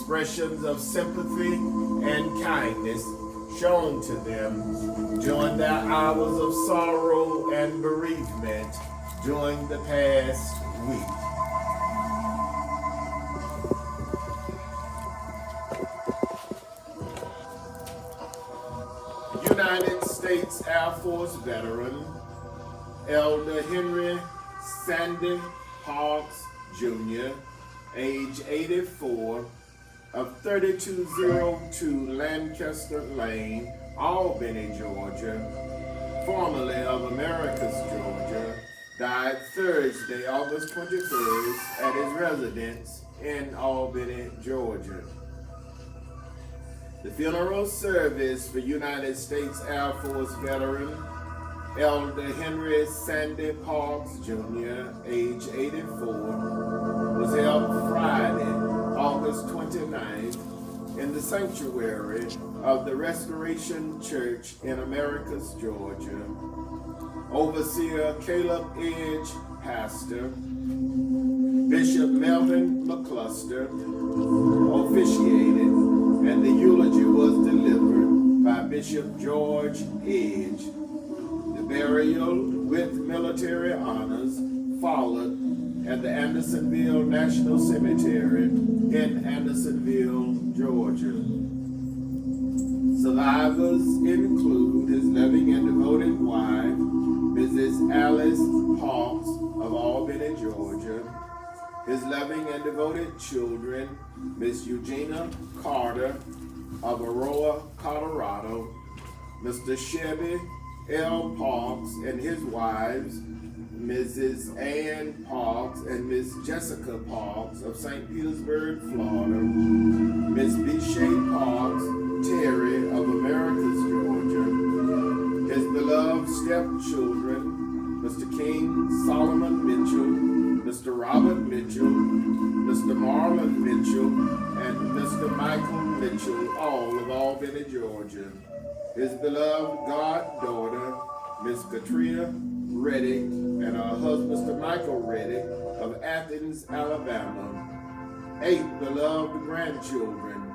expressions of sympathy and kindness shown to them during their hours of sorrow and bereavement during the past week. United States Air Force veteran, Elder Henry Sandy Parks Jr., age 84, of 3202 Lancaster Lane, Albany, Georgia, formerly of Americus, Georgia, died Thursday, August 21st, at his residence in Albany, Georgia. The funeral service for United States Air Force veteran Elder Henry Sandy Parks Jr., age 84, was held Friday, August 29th, in the sanctuary of the Restoration Church in Americus, Georgia. Overseer Caleb Edge, pastor, Bishop Melvin McCluster officiated, and the eulogy was delivered by Bishop George Edge. The burial with military honors followed at the Andersonville National Cemetery in Andersonville, Georgia. Survivors include his loving and devoted wife, Mrs. Alice Parks of Albany, Georgia, his loving and devoted children, Miss Eugenia Carter of Aurora, Colorado, Mr. Chevy L. Parks and his wives, Mrs. Ann Parks and Miss Jessica Parks of St. Petersburg, Florida, Miss B. Parks Terry of Americus, Georgia, his beloved stepchildren, Mr. King Solomon Mitchell, Mr. Robert Mitchell, Mr. Marlon Mitchell, and Mr. Michael Mitchell, all of Albany, Georgia. His beloved goddaughter, Miss Katrina Reddick, and her husband, Mr. Michael Reddick of Athens, Alabama. 8 beloved grandchildren,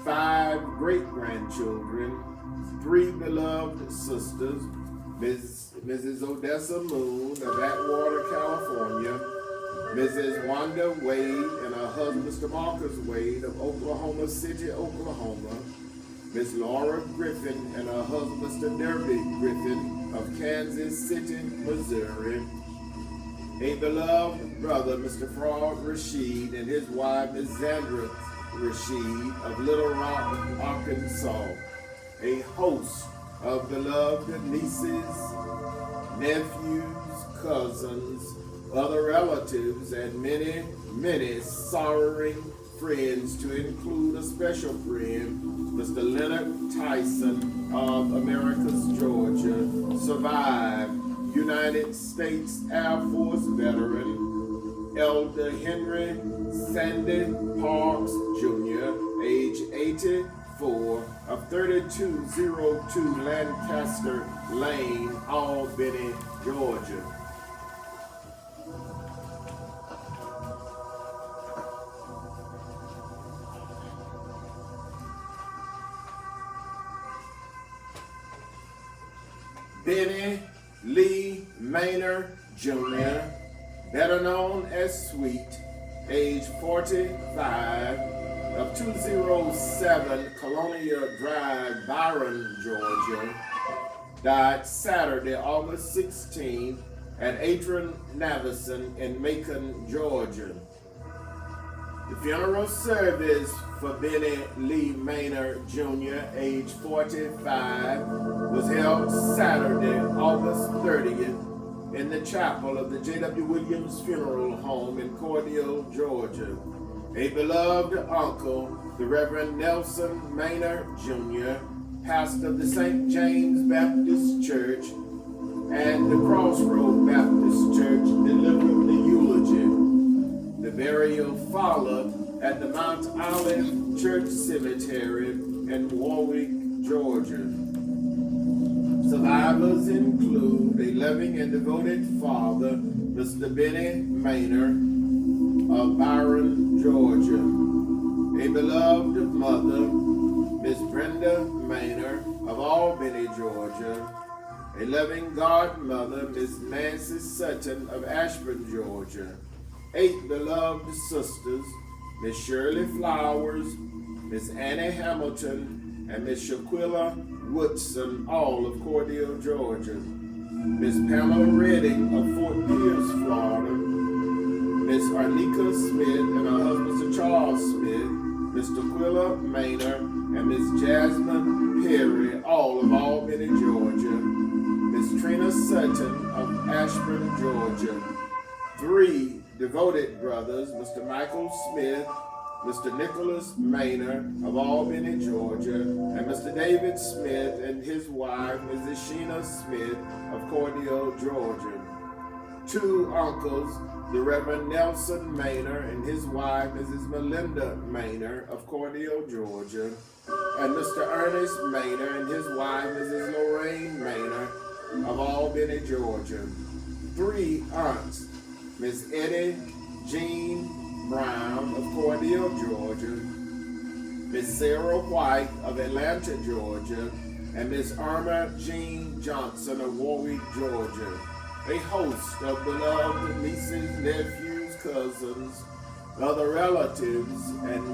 5 great-grandchildren, 3 beloved sisters, Mrs. Odessa Moon of Atwater, California, Mrs. Wanda Wade and her husband, Mr. Marcus Wade of Oklahoma City, Oklahoma, Miss Laura Griffin and her husband, Mr. Derby Griffin of Kansas City, Missouri, a beloved brother, Mr. Fraud Rashid and his wife, Miss Zandra Rashid of Little Rock, Arkansas, a host of beloved nieces, nephews, cousins, other relatives, and many, many sorrowing friends, to include a special friend, Mr. Leonard Tyson of Americus, Georgia, survived United States Air Force veteran Elder Henry Sandy Parks Jr., age 84, of 3202 Lancaster Lane, Albany, Georgia. Benny Lee Maynard Jr., better known as Sweet, age 45, of 207 Colonial Drive, Byron, Georgia, died Saturday, August 16th at Atron Navison in Macon, Georgia. The funeral service for Benny Lee Maynard Jr., age 45, was held Saturday, August 30th, in the chapel of the Jwwilliams Funeral Home in Cordele, Georgia. A beloved uncle, the Reverend Nelson Maynard Jr., pastor of the St. James Baptist Church and the Crossroad Baptist Church, delivered the eulogy. The burial followed at the Mount Olive Church Cemetery in Warwick, Georgia. Survivors include a loving and devoted father, Mr. Benny Maynard of Byron, Georgia, A beloved mother, Miss Brenda Maynard of Albany, Georgia. A loving godmother, Miss Nancy Sutton of Ashburn, Georgia. 8 beloved sisters, Miss Shirley Flowers, Miss Annie Hamilton, and Miss Shaquilla Woodson, all of Cordele, Georgia. Miss Pamela Redding of Fort Pierce, Florida. Miss Arnika Smith and her husband, Sir Charles Smith. Miss Tequila Maynard and Miss Jasmine Perry, all of Albany, Georgia. Miss Trina Sutton of Ashburn, Georgia. 3 devoted brothers, Mr. Michael Smith, Mr. Nicholas Maynard of Albany, Georgia, and Mr. David Smith and his wife, Mrs. Sheena Smith of Cordele, Georgia. 2 uncles, the Reverend Nelson Maynard and his wife, Mrs. Melinda Maynard of Cordele, Georgia, and Mr. Ernest Maynard and his wife, Mrs. Lorraine Maynard of Albany, Georgia. 3 aunts, Miss Eddie Jean Brown of Cordele, Georgia, Miss Sarah White of Atlanta, Georgia, and Miss Irma Jean Johnson of Warwick, Georgia. A host of beloved nieces, nephews, cousins, other relatives, and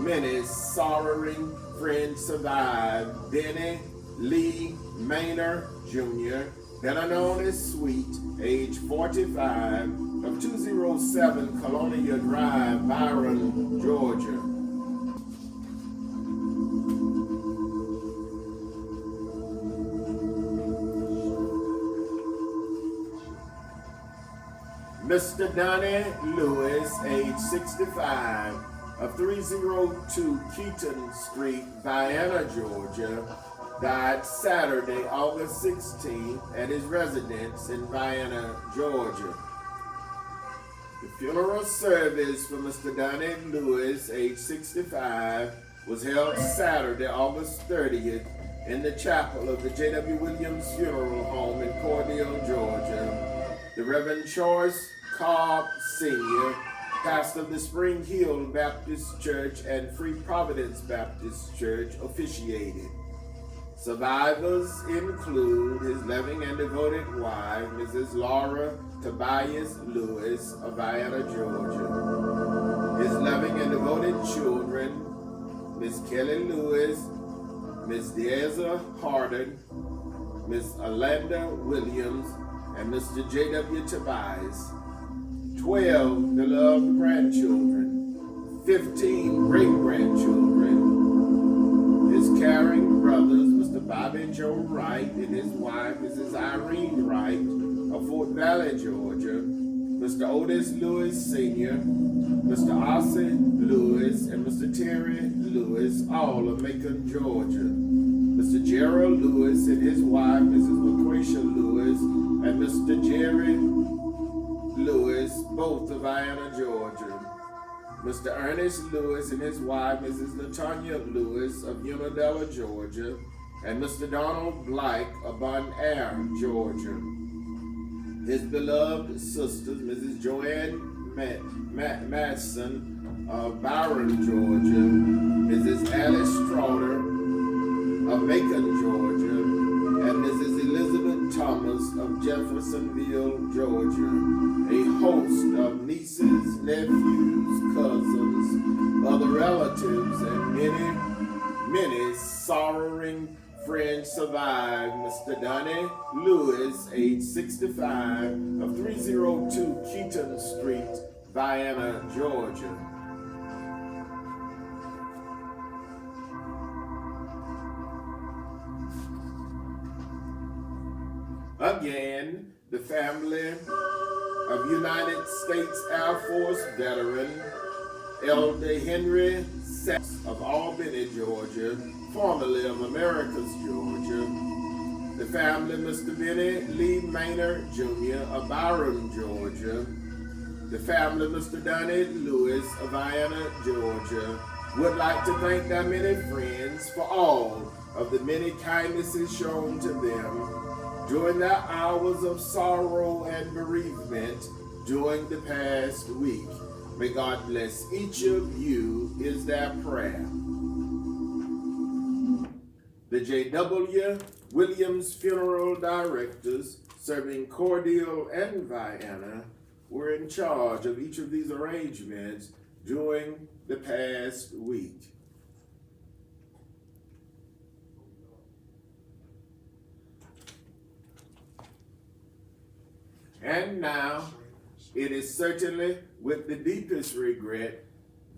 many sorrowing friends survive. Denny Lee Maynard Jr., better known as Sweet, age 45, of 207 Colonia Drive, Byron, Georgia. Mr. Donnie Lewis, age 65, of 302 Keaton Street, Vienna, Georgia, died Saturday, August 16th, at his residence in Vienna, Georgia. The funeral service for Mr. Donnie Lewis, age 65, was held Saturday, August 30th, in the chapel of the Jwwilliams Funeral Home in Cordele, Georgia. The Reverend Choice Cobb Sr., pastor of the Spring Hill Baptist Church and Free Providence Baptist Church, officiated. Survivors include his loving and devoted wife, Mrs. Laura Tobias Lewis of Vienna, Georgia. His loving and devoted children, Miss Kelly Lewis, Miss Deeza Harden, Miss Alanda Williams, and Mr. J.W. Tobias. 12 beloved grandchildren, 15 great-grandchildren. His caring brothers, Mr. Bobby Joe Wright and his wife, Mrs. Irene Wright of Fort Valley, Georgia. Mr. Otis Lewis Sr., Mr. Ossie Lewis, and Mr. Terry Lewis, all of Macon, Georgia. Mr. Gerald Lewis and his wife, Mrs. LaQuisha Lewis, and Mr. Jerry Lewis, both of Vienna, Georgia. Mr. Ernest Lewis and his wife, Mrs. Latonya Lewis of Unadilla, Georgia, and Mr. Donald Blake of Bon Air, Georgia. His beloved sisters, Mrs. Joanne Madsen of Byron, Georgia, Mrs. Alice Straughter of Macon, Georgia, and Mrs. Elizabeth Thomas of Jeffersonville, Georgia. A host of nieces, nephews, cousins, other relatives, and many sorrowing friends survived. Mr. Donnie Lewis, age 65, of 302 Keaton Street, Vienna, Georgia. Again, the family of United States Air Force veteran Elder Henry Sachs of Albany, Georgia, formerly of Americus, Georgia. The family Mr. Benny Lee Maynard Jr. of Byron, Georgia. The family Mr. Donnie Lewis of Vienna, Georgia, would like to thank their many friends for all of the many kindnesses shown to them during their hours of sorrow and bereavement during the past week. May God bless each of you is their prayer. The Jwwilliams funeral directors, serving Cordele and Vienna, were in charge of each of these arrangements during the past week. And now, it is certainly with the deepest regret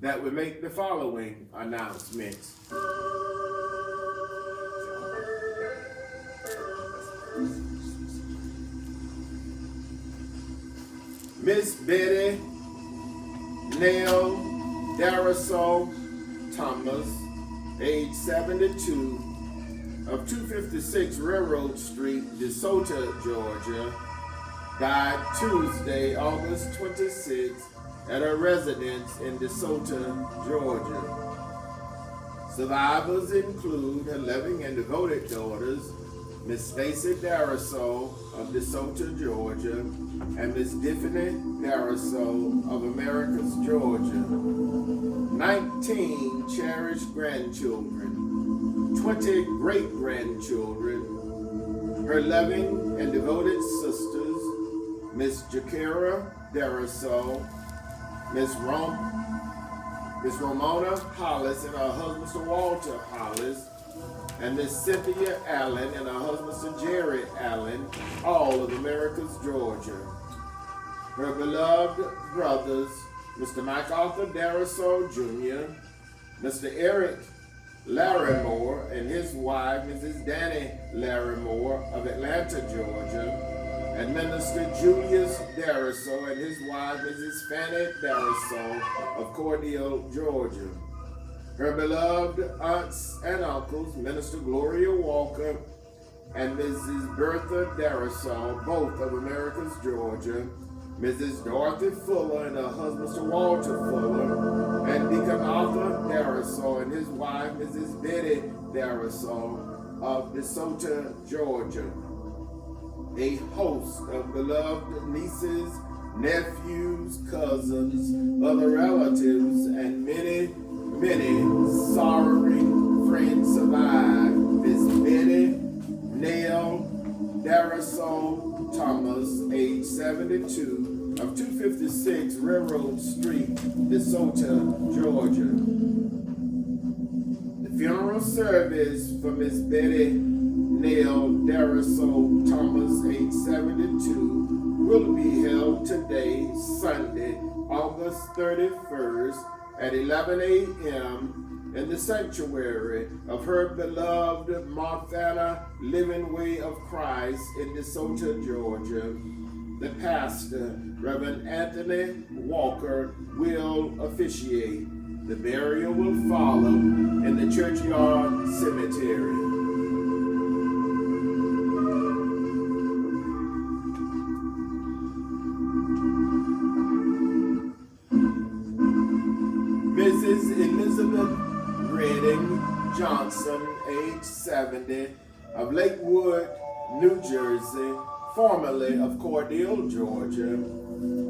that we make the following announcements. Miss Betty Nell Daraso Thomas, age 72, of 256 Railroad Street, DeSoto, Georgia, died Tuesday, August 26th, at her residence in DeSoto, Georgia. Survivors include her loving and devoted daughters, Miss Stacy Daraso of DeSoto, Georgia, and Miss Tiffany Daraso of Americus, Georgia. 19 cherished grandchildren, 20 great-grandchildren, her loving and devoted sisters, Miss Jakira Daraso, Miss Ramona Hollis and her husband, Mr. Walter Hollis, and Miss Cynthia Allen and her husband, Mr. Jerry Allen, all of Americus, Georgia. Her beloved brothers, Mr. Mike Arthur Daraso Jr., Mr. Eric Larimore and his wife, Mrs. Danny Larimore of Atlanta, Georgia, and Minister Julius Daraso and his wife, Mrs. Fanny Daraso of Cordele, Georgia. Her beloved aunts and uncles, Minister Gloria Walker and Mrs. Bertha Daraso, both of Americus, Georgia, Mrs. Dorothy Fuller and her husband, Mr. Walter Fuller, and Deacon Arthur Daraso and his wife, Mrs. Betty Daraso of DeSoto, Georgia. A host of beloved nieces, nephews, cousins, other relatives, and many sorrowing friends survive. Miss Betty Nell Daraso Thomas, age 72, of 256 Railroad Street, DeSoto, Georgia. The funeral service for Miss Betty Nell Daraso Thomas, age 72, will be held today, Sunday, August 31st, at 11 a.m. in the sanctuary of her beloved Marthana Living Way of Christ in DeSoto, Georgia. The pastor, Reverend Anthony Walker, will officiate. The burial will follow in the churchyard cemetery. Mrs. Elizabeth Redding Johnson, age 70, of Lakewood, New Jersey, formerly of Cordele, Georgia,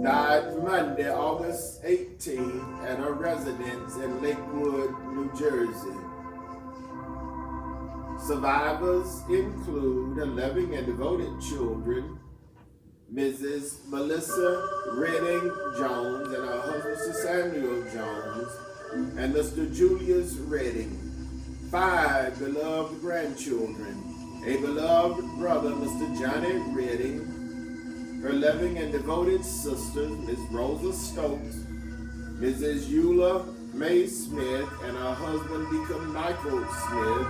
died Monday, August 18th, at her residence in Lakewood, New Jersey. Survivors include her loving and devoted children, Mrs. Melissa Redding Jones and her husband, Mr. Samuel Jones, and Mr. Julius Redding. 5 beloved grandchildren, a beloved brother, Mr. Johnny Redding, her loving and devoted sisters, Miss Rosa Stokes, Mrs. Eula Mae Smith and her husband, Deacon Michael Smith,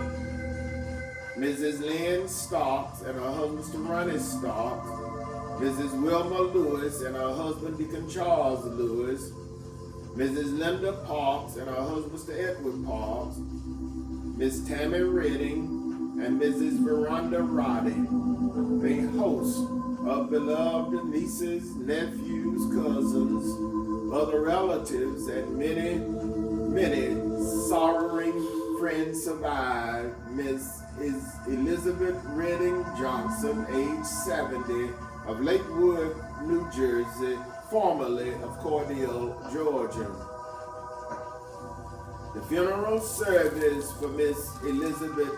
Mrs. Lynn Starks and her husband, Mr. Ronnie Starks, Mrs. Wilma Lewis and her husband, Deacon Charles Lewis, Mrs. Linda Parks and her husband, Mr. Edward Parks, Miss Tammy Redding, and Mrs. Veranda Roddy. A host of beloved nieces, nephews, cousins, other relatives, and many sorrowing friends survive. Miss Elizabeth Redding Johnson, age 70, of Lakewood, New Jersey, formerly of Cordele, Georgia. The funeral service for Miss Elizabeth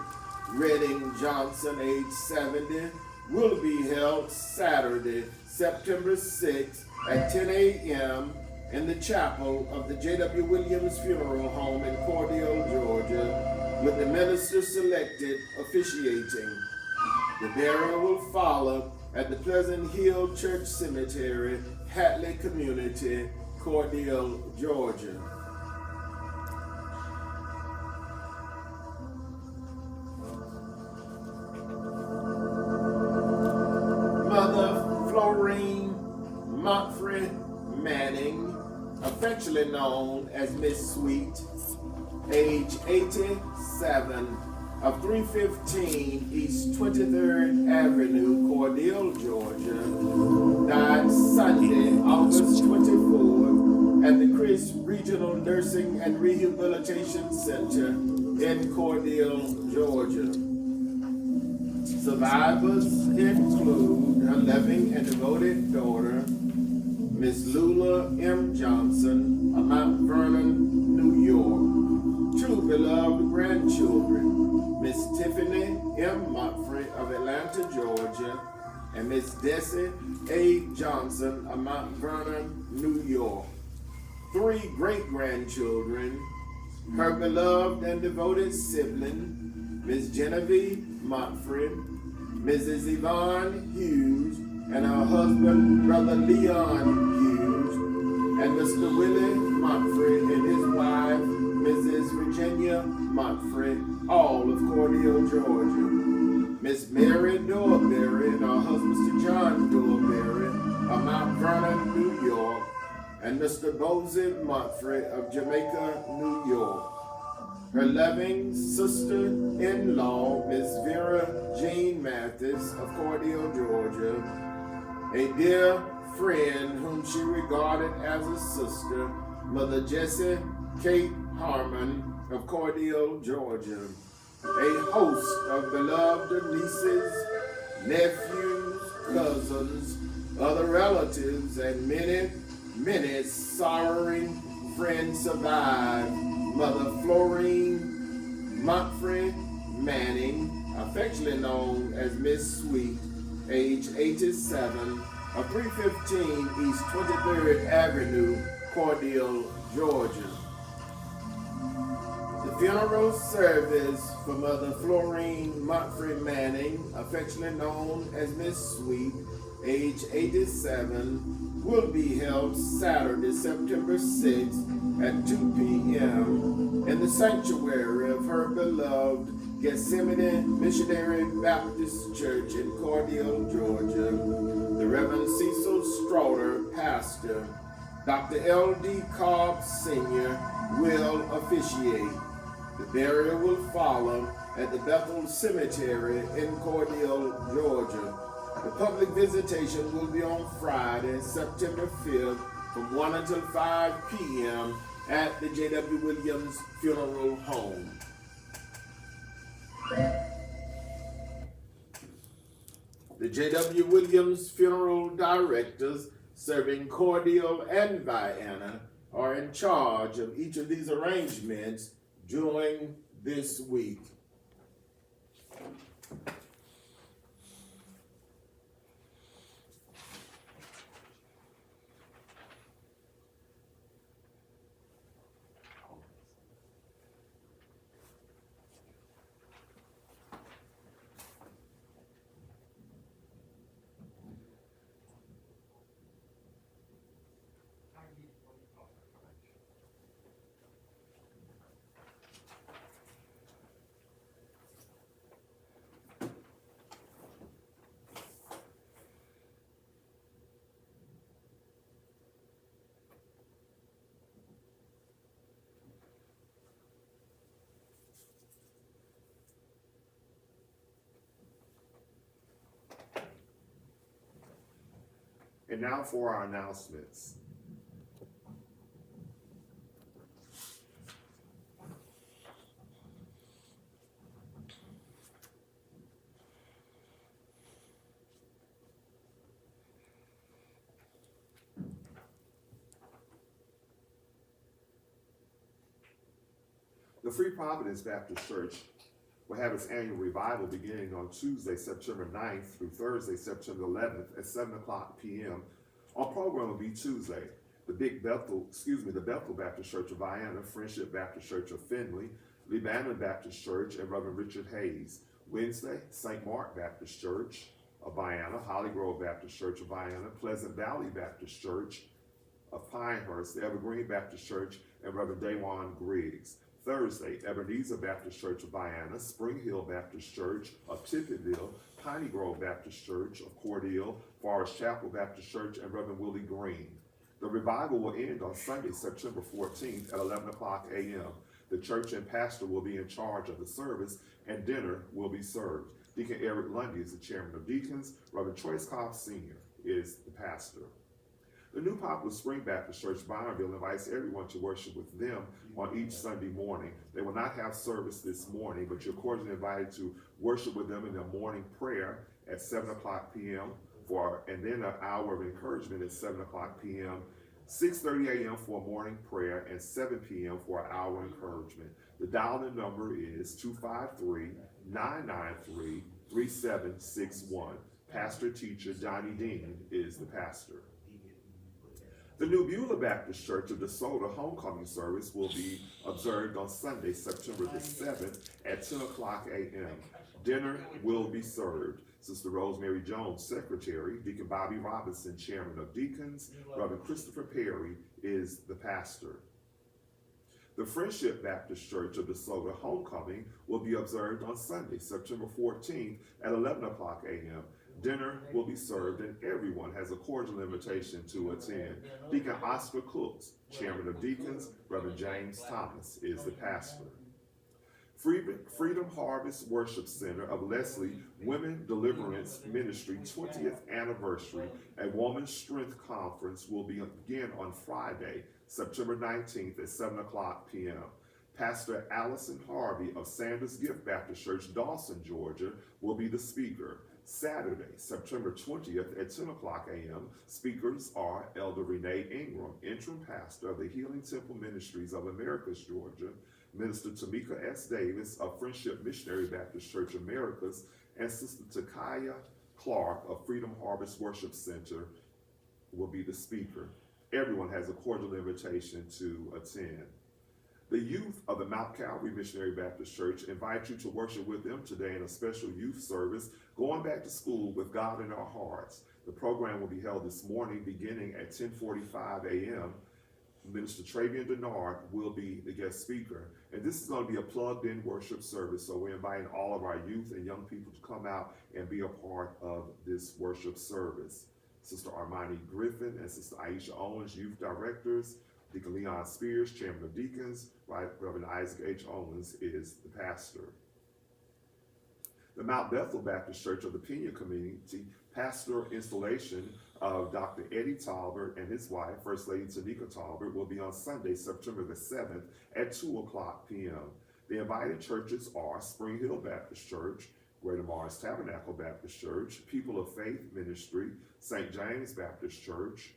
Redding Johnson, age 70, will be held Saturday, September 6th at 10 a.m. in the chapel of the Jwwilliams Funeral Home in Cordele, Georgia, with the minister selected officiating. The burial will follow at the Pleasant Hill Church Cemetery, Hatley Community, Cordele, Georgia. Mother Florine Manning, affectionately known as Miss Sweet, age 87, of 315 East 23rd Avenue, Cordele, Georgia, died Sunday, August 24th at the Chris Regional Nursing and Rehabilitation Center in Cordele, Georgia. Survivors include her loving and devoted daughter, Miss Lula M. Johnson of Mount Vernon, New York, two beloved grandchildren, Miss Tiffany M. Motfrey of Atlanta, Georgia, and Miss Desi A. Johnson of Mount Vernon, New York, three great-grandchildren, her beloved and devoted sibling, Miss Genevieve Motfrey, Mrs. Yvonne Hughes, and her husband, Brother Leon Hughes, and Mr. Willie Motfrey and his wife, Mrs. Virginia Motfrey, all of Cordele, Georgia. Miss Mary Dorberry and her husband, Mr. John Dorberry, of Mount Vernon, New York, and Mr. Bosie Motfrey of Jamaica, New York. Her loving sister-in-law, Miss Vera Jean Mathis of Cordele, Georgia, a dear friend whom she regarded as a sister, Mother Jessie Kate Harmon of Cordele, Georgia, a host of beloved nieces, nephews, cousins, other relatives, and many, many sorrowing friends survive. Mother Florine Motfrey Manning, affectionately known as Miss Sweet, age 87, of 315 East 23rd Avenue, Cordele, Georgia. The funeral service for Mother Florine Motfrey Manning, affectionately known as Miss Sweet, age 87, will be held Saturday, September 6th at 2 p.m. in the sanctuary of her beloved Gethsemane Missionary Baptist Church in Cordele, Georgia. The Reverend Cecil Stroder, pastor, Dr. L.D. Cobb Sr. will officiate. The burial will follow at the Bethel Cemetery in Cordele, Georgia. The public visitation will be on Friday, September 5th from 1 until 5 p.m. at the Jwwilliams Funeral Home. The Jwwilliams Funeral Directors serving Cordele and Vienna are in charge of each of these arrangements during this week. And now for our announcements. The Free Providence Baptist Church will have its annual revival beginning on Tuesday, September 9th through Thursday, September 11th at 7 o'clock p.m. Our program will be Tuesday, the Bethel Baptist Church of Vienna, Friendship Baptist Church of Findlay, Lebanon Baptist Church, and Reverend Richard Hayes. Wednesday, St. Mark Baptist Church of Vienna, Holly Grove Baptist Church of Vienna, Pleasant Valley Baptist Church of Pinehurst, the Evergreen Baptist Church, and Reverend Dawan Griggs. Thursday, Ebenezer Baptist Church of Vienna, Spring Hill Baptist Church of Tippettville, Piney Grove Baptist Church of Cordele, Forest Chapel Baptist Church, and Reverend Willie Green. The revival will end on Sunday, September 14th at 11 o'clock a.m. The church and pastor will be in charge of the service, and dinner will be served. Deacon Eric Lundy is the chairman of deacons. Reverend Choice Cobb Sr. is the pastor. The New Poplar Spring Baptist Church, Bonneville, invites everyone to worship with them on each Sunday morning. They will not have service this morning, but you're cordially invited to worship with them in their morning prayer at 7 o'clock p.m. and then an hour of encouragement at 7 o'clock p.m., 6:30 a.m. for a morning prayer, and 7 p.m. for an hour encouragement. The dial-in number is 253-993-3761. Pastor teacher Donnie Dean is the pastor. The New Beulah Baptist Church of DeSoto homecoming service will be observed on Sunday, September the 7th at 10 o'clock a.m. Dinner will be served. Sister Rosemary Jones, secretary. Deacon Bobby Robinson, chairman of deacons. Reverend Christopher Perry is the pastor. The Friendship Baptist Church of DeSoto homecoming will be observed on Sunday, September 14th at 11 o'clock a.m. Dinner will be served, and everyone has a cordial invitation to attend. Deacon Oscar Cooks, chairman of deacons. Reverend James Thomas is the pastor. Freedom Harvest Worship Center of Leslie Women Deliverance Ministry 20th Anniversary and Woman's Strength Conference will begin on Friday, September 19th at 7 o'clock p.m. Pastor Allison Harvey of Sanders Gift Baptist Church, Dawson, Georgia, will be the speaker. Saturday, September 20th at 10 o'clock a.m. Speakers are Elder Renee Ingram, interim pastor of the Healing Temple Ministries of Americas, Georgia, Minister Tamika S. Davis of Friendship Missionary Baptist Church Americas, and Sister Takaya Clark of Freedom Harvest Worship Center will be the speaker. Everyone has a cordial invitation to attend. The youth of the Mount Calvary Missionary Baptist Church invite you to worship with them today in a special youth service, Going Back to School with God in Our Hearts. The program will be held this morning beginning at 10:45 a.m. Minister Travian Denard will be the guest speaker. And this is going to be a plugged-in worship service, so we're inviting all of our youth and young people to come out and be a part of this worship service. Sister Armani Griffin and Sister Aisha Owens, youth directors. Deacon Leon Spears, chairman of deacons. Reverend Isaac H. Owens is the pastor. The Mount Bethel Baptist Church of the Pena Community pastoral installation of Dr. Eddie Talbert and his wife, First Lady Tanika Talbert, will be on Sunday, September the 7th at 2 o'clock p.m. The invited churches are Spring Hill Baptist Church, Greater Mars Tabernacle Baptist Church, People of Faith Ministry, St. James Baptist Church,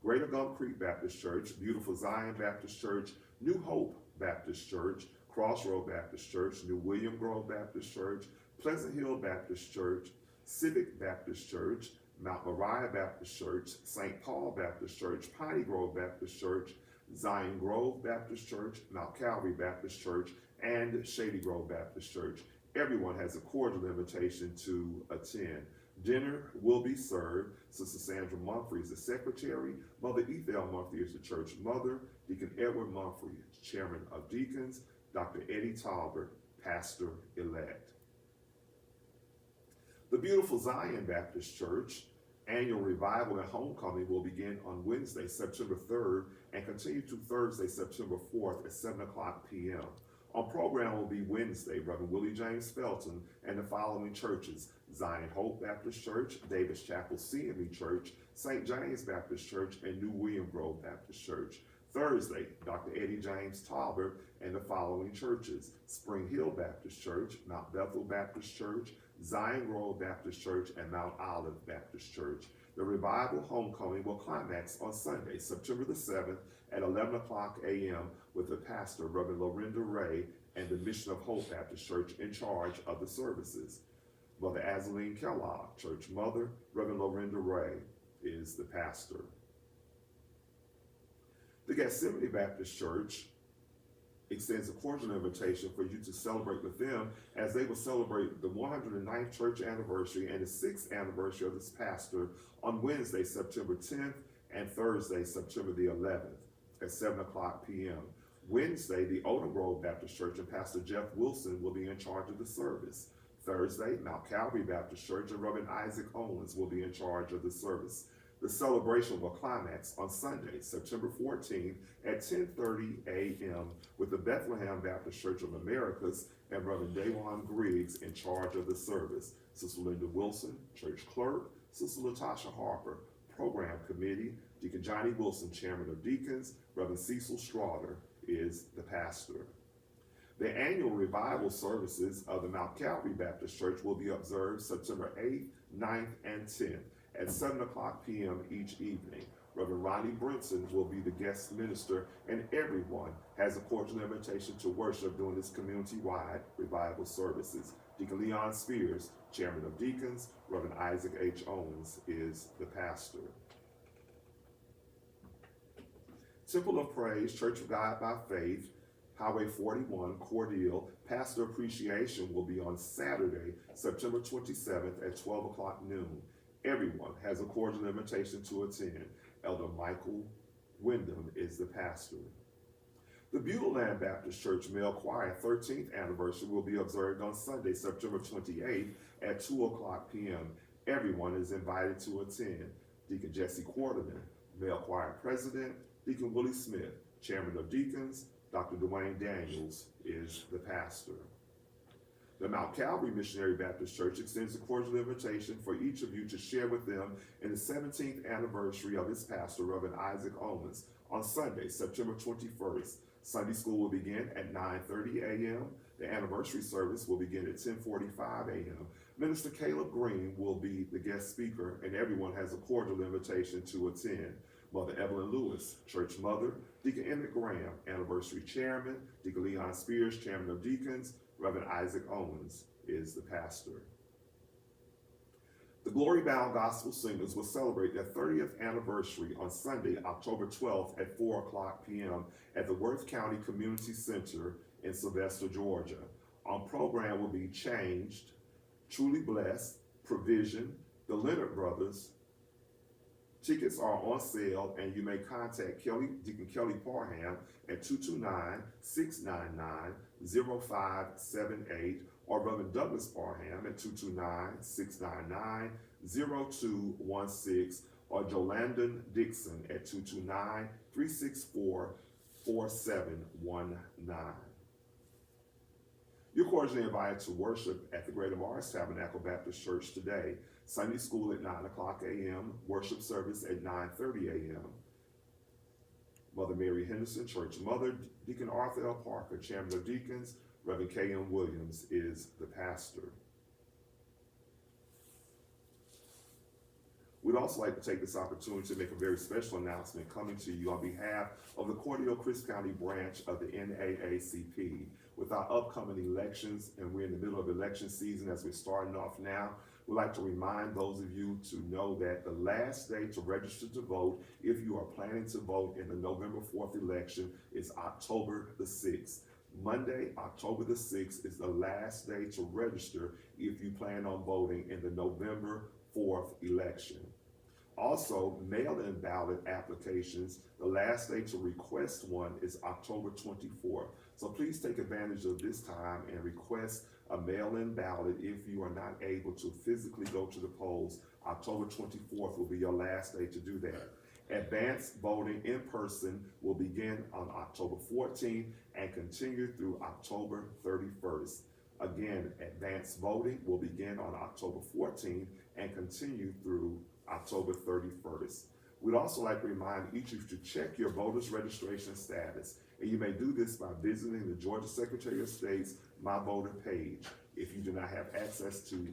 Greater Gum Creek Baptist Church, Beautiful Zion Baptist Church, New Hope Baptist Church, Crossroad Baptist Church, New William Grove Baptist Church, Pleasant Hill Baptist Church, Civic Baptist Church, Mount Moriah Baptist Church, St. Paul Baptist Church, Piney Grove Baptist Church, Zion Grove Baptist Church, Mount Calvary Baptist Church, and Shady Grove Baptist Church. Everyone has a cordial invitation to attend. Dinner will be served. Sister Sandra Mumphrey is the secretary. Mother Ethel Mumphrey is the church mother. Deacon Edward Mumphrey is chairman of deacons. Dr. Eddie Talbert, pastor-elect. The Beautiful Zion Baptist Church annual revival and homecoming will begin on Wednesday, September 3rd, and continue to Thursday, September 4th at 7 o'clock p.m. On program will be Wednesday, Reverend Willie James Felton and the following churches: Zion Hope Baptist Church, Davis Chapel CME Church, St. James Baptist Church, and New William Grove Baptist Church. Thursday, Dr. Eddie James Talbert and the following churches: Spring Hill Baptist Church, Mount Bethel Baptist Church, Zion Grove Baptist Church, and Mount Olive Baptist Church. The revival homecoming will climax on Sunday, September the 7th at 11 o'clock a.m. with the pastor, Reverend Lorinda Ray, and the Mission of Hope Baptist Church in charge of the services. Mother Azaline Kellogg, church mother, Reverend Lorinda Ray is the pastor. The Gethsemane Baptist Church extends a cordial invitation for you to celebrate with them as they will celebrate the 109th church anniversary and the 6th anniversary of this pastor on Wednesday, September 10th and Thursday, September the 11th at 7 o'clock p.m. Wednesday, the Odom Grove Baptist Church and Pastor Jeff Wilson will be in charge of the service. Thursday, Mount Calvary Baptist Church and Reverend Isaac Owens will be in charge of the service. The celebration will climax on Sunday, September 14th at 10:30 a.m. with the Bethlehem Baptist Church of Americas and Reverend Davon Griggs in charge of the service. Sister Linda Wilson, church clerk, Sister Latasha Harper, program committee, Deacon Johnny Wilson, chairman of deacons, Reverend Cecil Straughter is the pastor. The annual revival services of the Mount Calvary Baptist Church will be observed September 8th, 9th, and 10th at 7 o'clock p.m. each evening. Reverend Ronnie Brinson will be the guest minister, and everyone has a cordial invitation to worship during this community-wide revival services. Deacon Leon Spears, chairman of deacons, Reverend Isaac H. Owens is the pastor. Temple of Praise, Church of God by Faith, Highway 41, Cordele, Pastor Appreciation will be on Saturday, September 27th at 12 o'clock noon. Everyone has a cordial invitation to attend. Elder Michael Wyndham is the pastor. The Beulah Baptist Church Male Choir 13th anniversary will be observed on Sunday, September 28th at 2 o'clock p.m. Everyone is invited to attend. Deacon Jesse Quarterman, Male Choir President, Deacon Willie Smith, Chairman of Deacons, Dr. Dwayne Daniels is the pastor. The Mount Calvary Missionary Baptist Church extends a cordial invitation for each of you to share with them in the 17th anniversary of its pastor, Reverend Isaac Owens, on Sunday, September 21st. Sunday school will begin at 9:30 a.m. The anniversary service will begin at 10:45 a.m. Minister Caleb Green will be the guest speaker, and everyone has a cordial invitation to attend. Mother Evelyn Lewis, church mother, Deacon Emmett Graham, anniversary chairman, Deacon Leon Spears, chairman of deacons, Reverend Isaac Owens is the pastor. The Glory Bound Gospel Singers will celebrate their 30th anniversary on Sunday, October 12th at 4 o'clock p.m. at the Worth County Community Center in Sylvester, Georgia. On program will be Changed, Truly Blessed, Provision, the Leonard Brothers. Tickets are on sale, and you may contact Deacon Kelly Parham at 229-699-0578 or Reverend Douglas Parham at 229-699-0216 or Jolandon Dixon at 229-364-4719. You're cordially invited to worship at the Greater Mars Tabernacle Baptist Church today. Sunday school at 9 o'clock a.m., worship service at 9:30 a.m. Mother Mary Henderson, church mother, Deacon Arthur L. Parker, chairman of deacons, Reverend K.M. Williams is the pastor. We'd also like to take this opportunity to make a very special announcement coming to you on behalf of the Cordele Crisp County branch of the NAACP. With our upcoming elections, and we're in the middle of election season as we're starting off now, we'd like to remind those of you to know that the last day to register to vote, if you are planning to vote in the November 4th election, is October the 6th. Monday, October the 6th is the last day to register if you plan on voting in the November 4th election. Also, mail-in ballot applications, the last day to request one is October 24th. So please take advantage of this time and request a mail-in ballot if you are not able to physically go to the polls. October 24th will be your last day to do that. Advanced voting in person will begin on October 14th and continue through October 31st. Again, advanced voting will begin on October 14th and continue through October 31st. We'd also like to remind each of you to check your voter's registration status, and you may do this by visiting the Georgia Secretary of State's My Voter page. If you do not have access to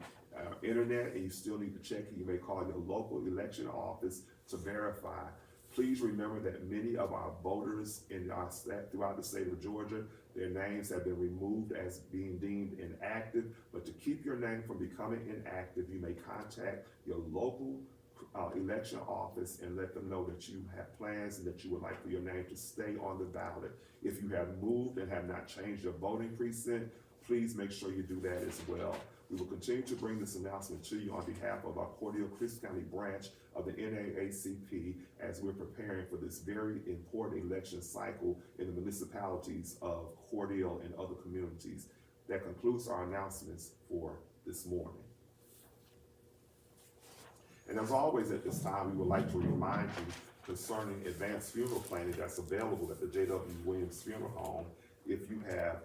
internet and you still need to check it, you may call your local election office to verify. Please remember that many of our voters in our state, throughout the state of Georgia, their names have been removed as being deemed inactive. But to keep your name from becoming inactive, you may contact your local election office and let them know that you have plans and that you would like for your name to stay on the ballot. If you have moved and have not changed your voting precinct, please make sure you do that as well. We will continue to bring this announcement to you on behalf of our Cordele-Christ County branch of the NAACP as we're preparing for this very important election cycle in the municipalities of Cordele and other communities. That concludes our announcements for this morning. And as always at this time, we would like to remind you concerning advanced funeral planning that's available at the Jwwilliams Funeral Home. If you have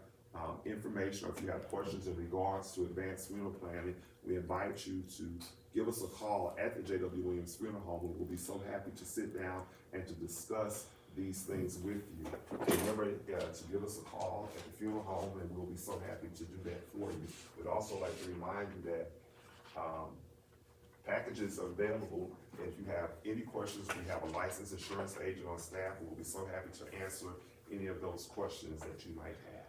information or if you have questions in regards to advanced funeral planning, we invite you to give us a call at the Jwwilliams Funeral Home. We will be so happy to sit down and to discuss these things with you. Remember to give us a call at the funeral home, and we'll be so happy to do that for you. We'd also like to remind you that packages are available. If you have any questions, we have a licensed insurance agent on staff who will be so happy to answer any of those questions that you might have.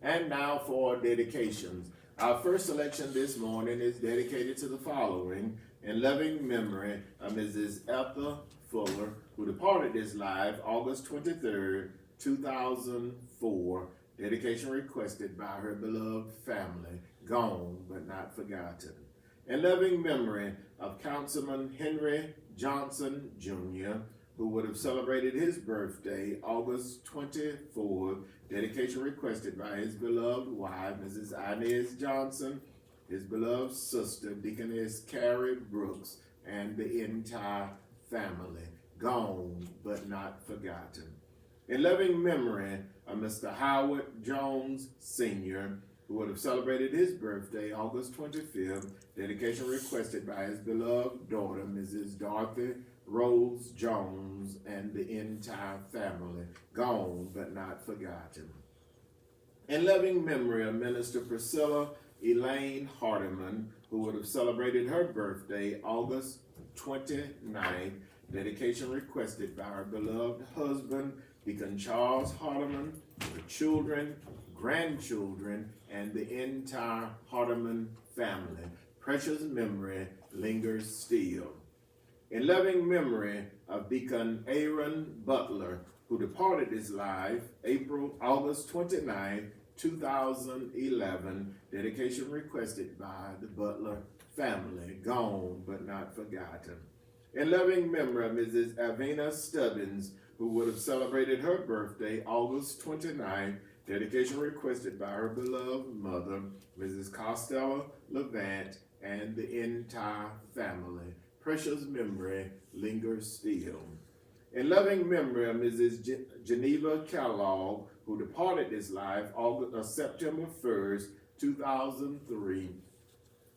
And now for dedications. Our first selection this morning is dedicated to the following: in loving memory of Mrs. Ethel Fuller, who departed this life August 23rd, 2004. Dedication requested by her beloved family, gone but not forgotten. In loving memory of Councilman Henry Johnson Jr., who would have celebrated his birthday August 24th. Dedication requested by his beloved wife, Mrs. Inez Johnson, his beloved sister, Deaconess Carrie Brooks, and the entire family, gone but not forgotten. In loving memory of Mr. Howard Jones Sr., who would have celebrated his birthday August 25th. Dedication requested by his beloved daughter, Mrs. Dorothy Rose Jones, and the entire family, gone but not forgotten. In loving memory of Minister Priscilla Elaine Hardiman, who would have celebrated her birthday August 29th. Dedication requested by her beloved husband, Deacon Charles Hardiman, her children, grandchildren, and the entire Hardiman family. Precious memory lingers still. In loving memory of Deacon Aaron Butler, who departed this life August 29, 2011. Dedication requested by the Butler family, gone but not forgotten. In loving memory of Mrs. Avina Stubbins, who would have celebrated her birthday August 29. Dedication requested by her beloved mother, Mrs. Costello Levant, and the entire family. Precious memory lingers still. In loving memory of Mrs. Geneva Kellogg, who departed this life September 1st, 2003.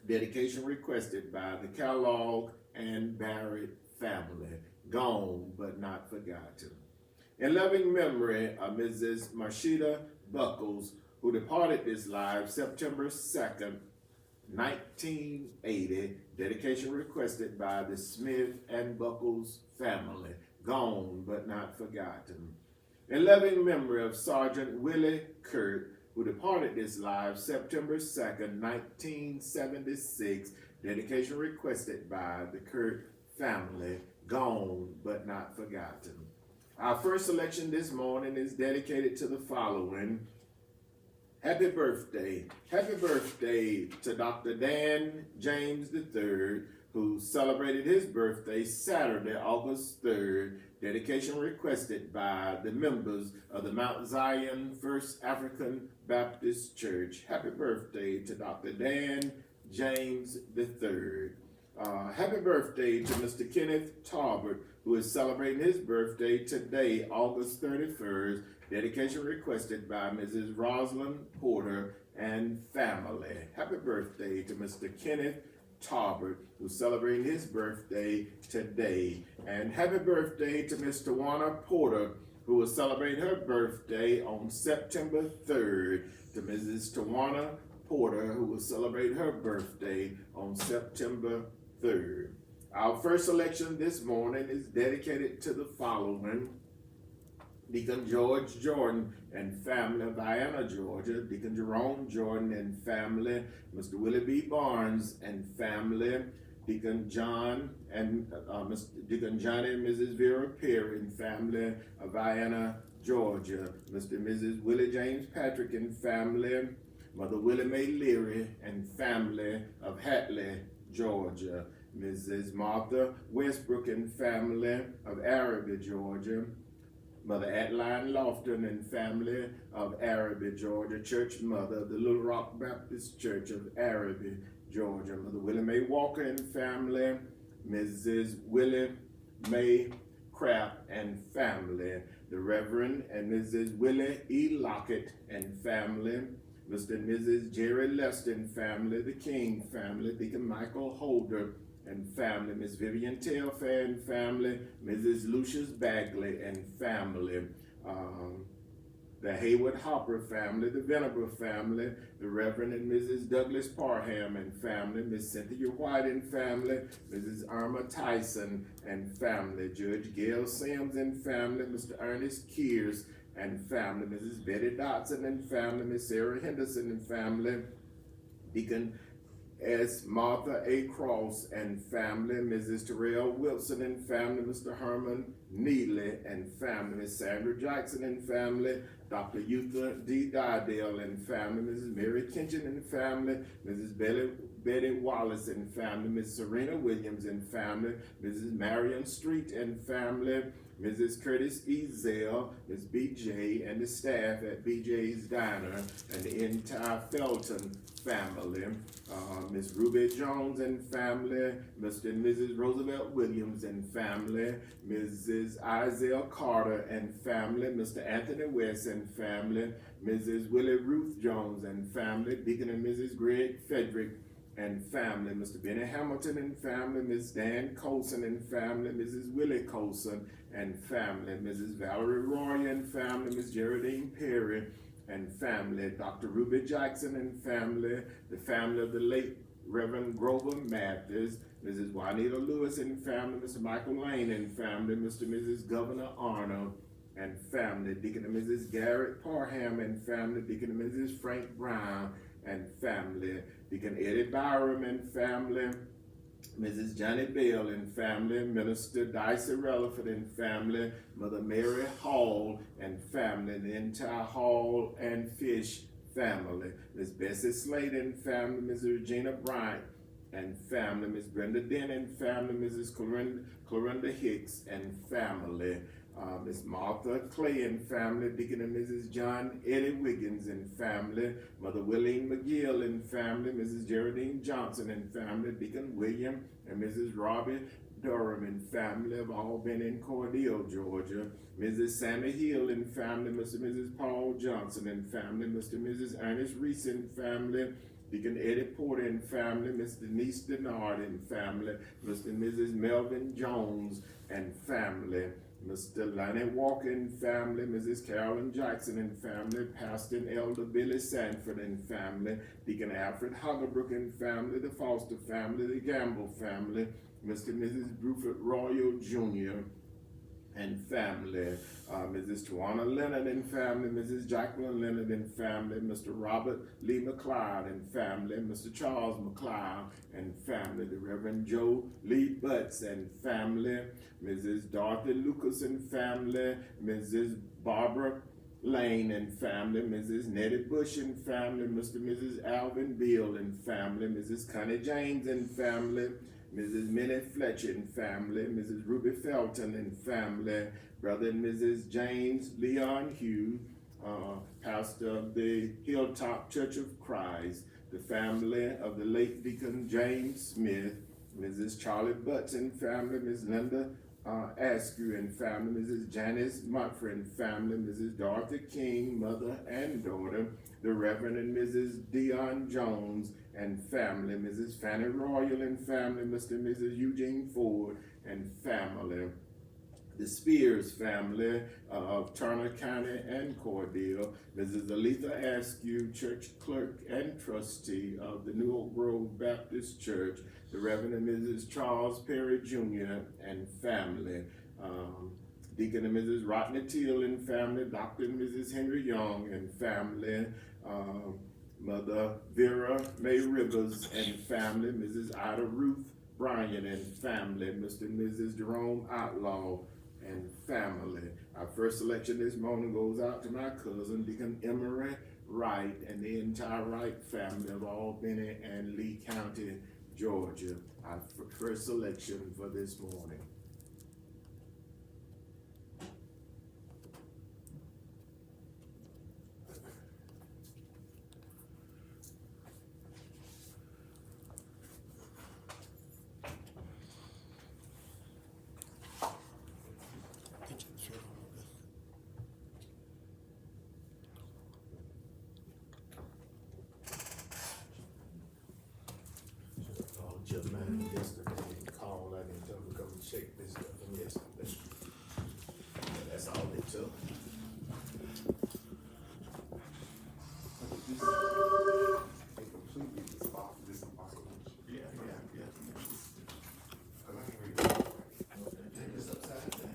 Dedication requested by the Kellogg and Barrett family, gone but not forgotten. In loving memory of Mrs. Marshita Buckles, who departed this life September 2nd, 1980, dedication requested by the Smith and Buckles family, gone but not forgotten. In loving memory of Sergeant Willie Kurt, who departed this life September 2nd, 1976, dedication requested by the Kurt family, gone but not forgotten. Our first selection this morning is dedicated to the following: happy birthday to Dr. Dan James III, who celebrated his birthday Saturday, August 3rd. Dedication requested by the members of the Mount Zion First African Baptist Church. Happy birthday to Dr. Dan James III. Happy birthday to Mr. Kenneth Tarbert, who is celebrating his birthday today, August 31st. Dedication requested by Mrs. Rosalind Porter and family. Happy birthday to Mr. Kenneth Tarbert, who's celebrating his birthday today. And happy birthday to Miss Tawana Porter, who is celebrating her birthday on September 3rd. To Mrs. Tawana Porter, who will celebrate her birthday on September 3rd. Our first selection this morning is dedicated to the following: Deacon George Jordan and family of Vienna, Georgia. Deacon Jerome Jordan and family. Mr. Willie B. Barnes and family. Deacon John and Deacon Johnny and Mrs. Vera Perry and family of Vienna, Georgia. Mr. and Mrs. Willie James Patrick and family. Mother Willie Mae Leary and family of Hatley, Georgia. Mrs. Martha Westbrook and family of Araby, Georgia. Mother Adeline Lofton and family of Araby, Georgia. Church mother of the Little Rock Baptist Church of Araby, Georgia. Mother Willie Mae Walker and family. Mrs. Willie Mae Craft and family. The Reverend and Mrs. Willie E. Lockett and family. Mr. and Mrs. Jerry Lester and family. The King family. Deacon Michael Holder and family. Miss Vivian Telfair and family. Mrs. Lucius Bagley and family. The Hayward Hopper family. The Venables family. The Reverend and Mrs. Douglas Parham and family. Miss Cynthia White and family. Mrs. Irma Tyson and family. Judge Gail Sims and family. Mr. Ernest Kears and family. Mrs. Betty Dotson and family. Miss Sarah Henderson and family. Deacon S. Martha A. Cross and family. Mrs. Terrell Wilson and family. Mr. Herman Needley and family. Miss Sandra Jackson and family. Dr. Eutha D. Dydale and family. Mrs. Mary Kinchin and family. Mrs. Betty Wallace and family. Miss Serena Williams and family. Mrs. Marion Street and family. Mrs. Curtis Ezell, Ms. BJ, and the staff at BJ's Diner, and the entire Felton family. Ms. Ruby Jones and family. Mr. and Mrs. Roosevelt Williams and family. Mrs. Isaiah Carter and family. Mr. Anthony West and family. Mrs. Willie Ruth Jones and family. Deacon and Mrs. Greg Frederick and family. Mr. Benny Hamilton and family. Ms. Dan Colson and family. Mrs. Willie Colson and family. Mrs. Valerie Roy and family. Ms. Geraldine Perry and family. Dr. Ruby Jackson and family. The family of the late Reverend Grover Mathis. Mrs. Juanita Lewis and family. Mr. Michael Lane and family. Mr. and Mrs. Governor Arnold and family. Deacon and Mrs. Garrett Parham and family. Deacon and Mrs. Frank Brown and family. Deacon Eddie Byram and family. Mrs. Johnny Bell and family. Minister Dicey Relaford and family. Mother Mary Hall and family. The entire Hall and Fish family. Miss Bessie Slade and family. Mrs. Regina Bryant and family. Miss Brenda Dent and family. Mrs. Clorinda Hicks and family. Miss Martha Clay and family. Deacon and Mrs. John Eddie Wiggins and family. Mother Willeen McGill and family. Mrs. Geraldine Johnson and family. Deacon William and Mrs. Robbie Durham and family of Albany and Cordele, Georgia. Mrs. Sammy Hill and family. Mr. and Mrs. Paul Johnson and family. Mr. and Mrs. Ernest Reese and family. Deacon Eddie Porter and family. Miss Denise Denard and family. Mr. and Mrs. Melvin Jones and family. Mr. Lonnie Walker and family. Mrs. Carolyn Jackson and family. Pastor and Elder Billy Sanford and family. Deacon Alfred Huggerbrook and family. The Foster family. The Gamble family. Mr. and Mrs. Bruford Royal Jr. and family. Mrs. Tawana Leonard and family. Mrs. Jacqueline Leonard and family. Mr. Robert Lee McLeod and family. Mr. Charles McLeod and family. The Reverend Joe Lee Butts and family. Mrs. Dorothy Lucas and family. Mrs. Barbara Lane and family. Mrs. Nettie Bush and family. Mr. and Mrs. Alvin Beal and family. Mrs. Connie James and family. Mrs. Minnie Fletcher and family. Mrs. Ruby Felton and family. Brother and Mrs. James Leon Hugh, pastor of the Hilltop Church of Christ. The family of the late Deacon James Smith. Mrs. Charlie Butts and family. Ms. Linda Askew and family, Mrs. Janice Mumford and family, Mrs. Dorothy King, mother and daughter, the Reverend and Mrs. Dion Jones and family, Mrs. Fanny Royal and family, Mr. and Mrs. Eugene Ford and family, the Spears family of Turner County and Cordele, Mrs. Aletha Askew, church clerk and trustee of the New Oak Grove Baptist Church, the Reverend and Mrs. Charles Perry Jr. and family, Deacon and Mrs. Rodney Teal and family, Dr. and Mrs. Henry Young and family, Mother Vera May Rivers and family, Mrs. Ida Ruth Bryan and family, Mr. and Mrs. Jerome Outlaw and family. Our first selection this morning goes out to my cousin, Deacon Emery Wright, and the entire Wright family of Albany and Lee County, Georgia. Our first selection for this morning. Just man yesterday called, I didn't tell him to come and check this stuff from yesterday. That's all they took. They completely disposable. Yeah. Let me read it. Take this upside down.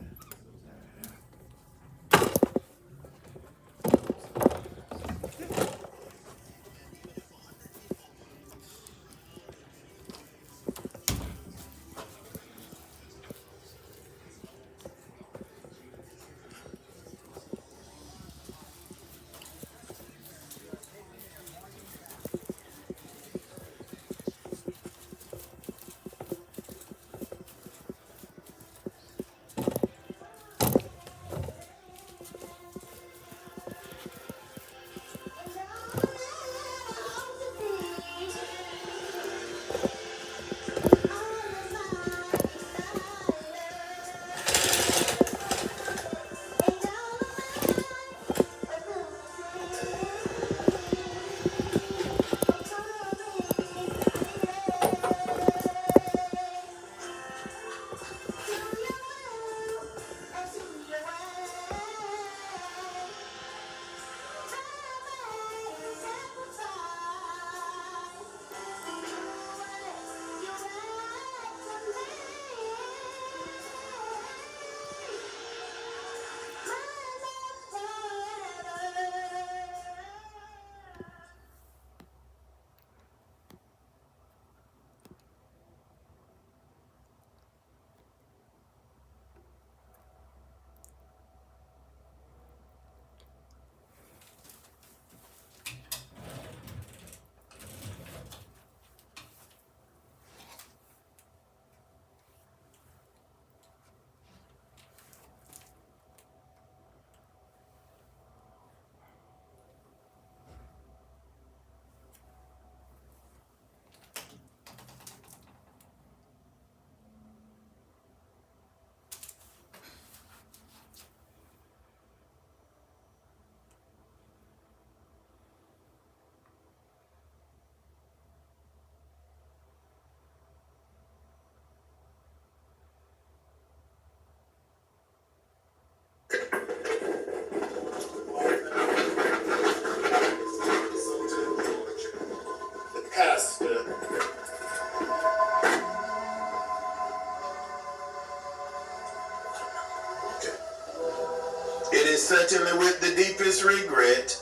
It is certainly with the deepest regret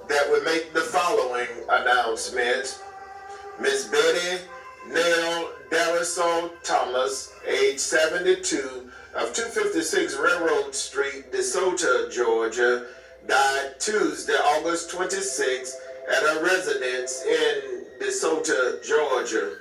that we make the following announcement. Miss Betty Nell Dariso Thomas, age 72, of 256 Railroad Street, DeSoto, Georgia, died Tuesday, August 26, at her residence in DeSoto, Georgia.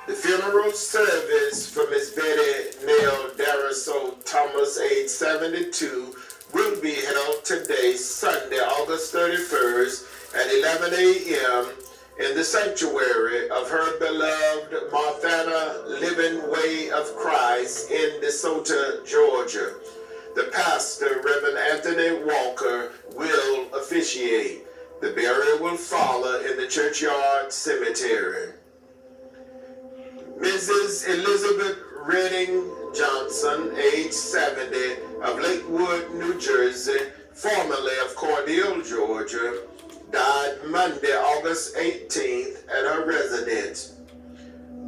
The funeral service for Miss Betty Nell Dariso Thomas, age 72, will be held today, Sunday, August 31st, at 11 a.m. in the sanctuary of her beloved Marthana Living Way of Christ in DeSoto, Georgia. The pastor, Reverend Anthony Walker, will officiate. The burial will follow in the churchyard cemetery. Mrs. Elizabeth Redding Johnson, age 70, of Lakewood, New Jersey, formerly of Cordele, Georgia, died Monday, August 18th at her residence.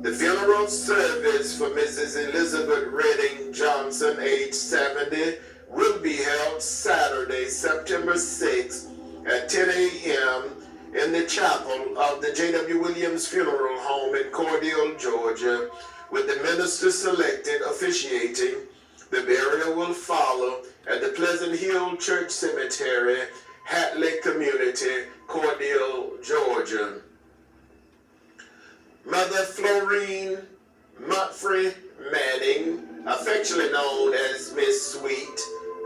The funeral service for Mrs. Elizabeth Redding Johnson, age 70, will be held Saturday, September 6th at 10 a.m. in the chapel of the Jwwilliams Funeral Home in Cordele, Georgia, with the minister selected officiating. The burial will follow at the Pleasant Hill Church Cemetery, Hatley Community, Cordele, Georgia. Mother Florine Manning, affectionately known as Miss Sweet,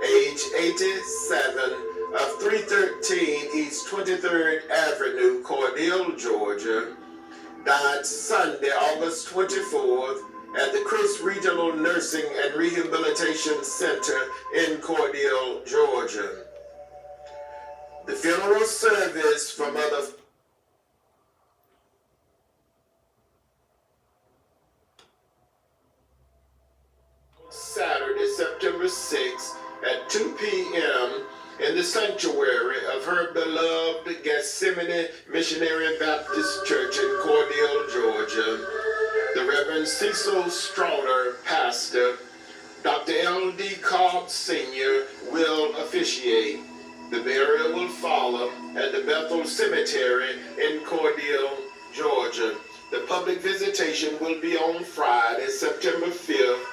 age 87, of 313 East 23rd Avenue, Cordele, Georgia, died Sunday, August 24th, at the Chris Regional Nursing and Rehabilitation Center in Cordele, Georgia. The funeral service for Mother Saturday, September 6th at 2 p.m. in the sanctuary of her beloved Gethsemane Missionary Baptist Church in Cordele, Georgia. The Reverend Cecil Strawder, pastor, Dr. L.D. Cobb Sr. will officiate. The burial will follow at the Bethel Cemetery in Cordele, Georgia. The public visitation will be on Friday, September 5th,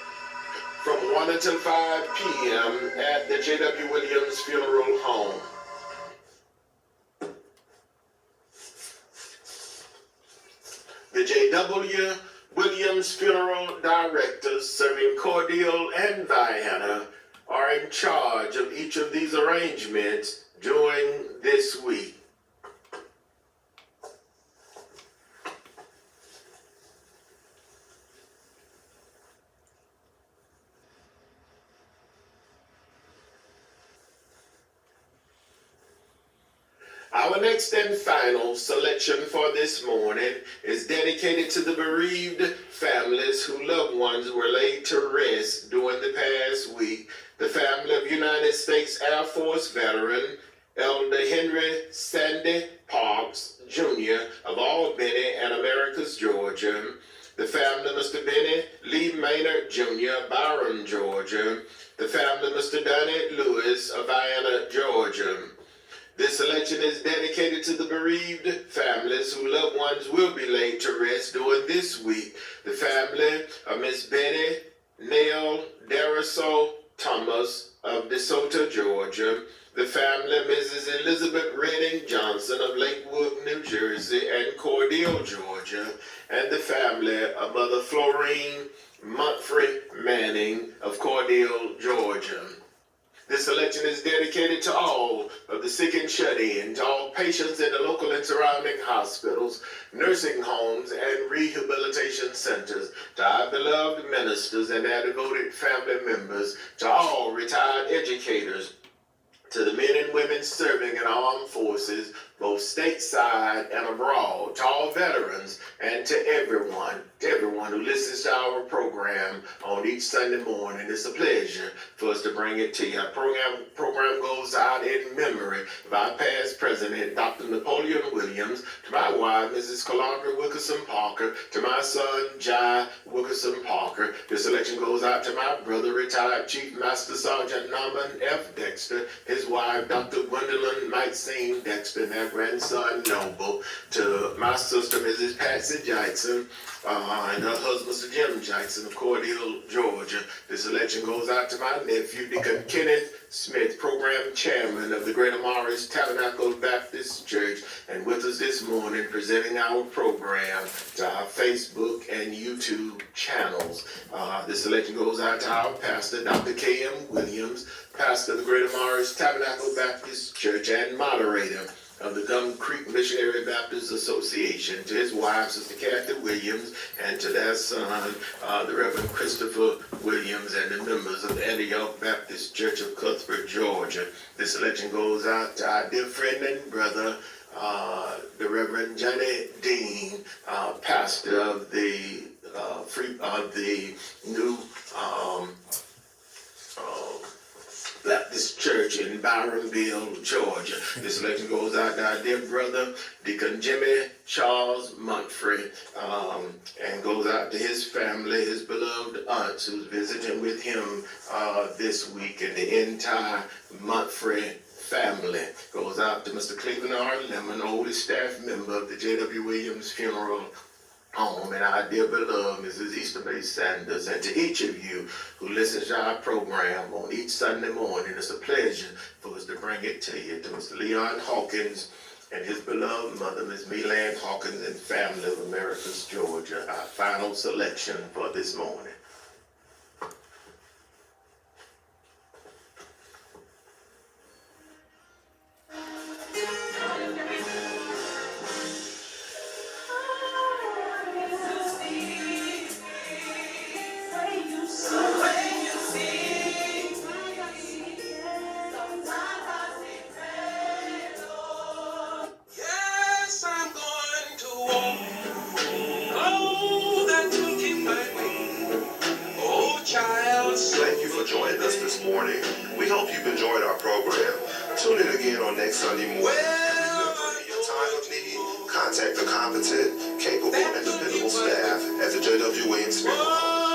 from 1 until 5 p.m. at the Jwwilliams Funeral Home. The J.W. Williams Funeral Directors serving Cordele and Vienna are in charge of each of these arrangements during this week. Our next and final selection for this morning is dedicated to the bereaved families whose loved ones were laid to rest during the past week. The family of United States Air Force veteran Elder Henry Sandy Parks, Jr. of Albany and Americus, Georgia. The family of Mr. Benny Lee Maynard, Jr., Byron, Georgia. The family of Mr. Donnie Lewis of Vienna, Georgia. This selection is dedicated to the bereaved families whose loved ones will be laid to rest during this week. The family of Miss Betty Neil Dariso Thomas of DeSoto, Georgia. The family of Mrs. Elizabeth Redding Johnson of Lakewood, New Jersey and Cordele, Georgia. And the family of Mother Florine Manning of Cordele, Georgia. This selection is dedicated to all of the sick and shut-in, to all patients in the local and surrounding hospitals, nursing homes, and rehabilitation centers, to our beloved ministers and their devoted family members, to all retired educators, to the men and women serving in armed forces, both stateside and abroad, to all veterans, and to everyone who listens to our program on each Sunday morning. It's a pleasure for us to bring it to you. Our program goes out in memory of our past president, Dr. Napoleon Williams, to my wife, Mrs. Calandra Wilkerson Parker, to my son, Jai Wilkerson Parker. This selection goes out to my brother, retired Chief Master Sergeant Norman F. Dexter, his wife, Dr. Gwendolyn Maxine Dexter, and their grandson, Noble, to my sister, Mrs. Patsy Jackson, and her husband, Mr. Jim Jackson of Cordele, Georgia. This selection goes out to my nephew, Deacon Kenneth Smith, program chairman of the Greater Morris Tabernacle Baptist Church, and with us this morning presenting our program to our Facebook and YouTube channels. This selection goes out to our pastor, Dr. K.M. Williams, pastor of the Greater Morris Tabernacle Baptist Church and moderator of the Gum Creek Missionary Baptist Association, to his wife, Sister Kathy Williams, and to their son, the Reverend Christopher Williams, and the members of the Antioch Baptist Church of Cuthbert, Georgia. This selection goes out to our dear friend and brother, the Reverend Johnny Dean, pastor of the new Baptist Church in Byronville, Georgia. This selection goes out to our dear brother, Deacon Jimmy Charles Mumphrey, and goes out to his family, his beloved aunts who's visiting with him this week, and the entire Mumphrey family. Goes out to Mr. Cleveland R. Lemon, oldest staff member of the Jwwilliams funeral home, and our dear beloved Mrs. Easter May Sanders, and to each of you who listens to our program on each Sunday morning. It's a pleasure for us to bring it to you. To Mr. Leon Hawkins and his beloved mother, Ms. Melan Hawkins, and family of Americus, Georgia, our final selection for this morning. Thank you for joining us this morning. We hope you've enjoyed our program. Tune in again on next Sunday morning. Remember, in your time of need, contact the competent, capable, and dependable staff at the Jwwilliams Funeral Home.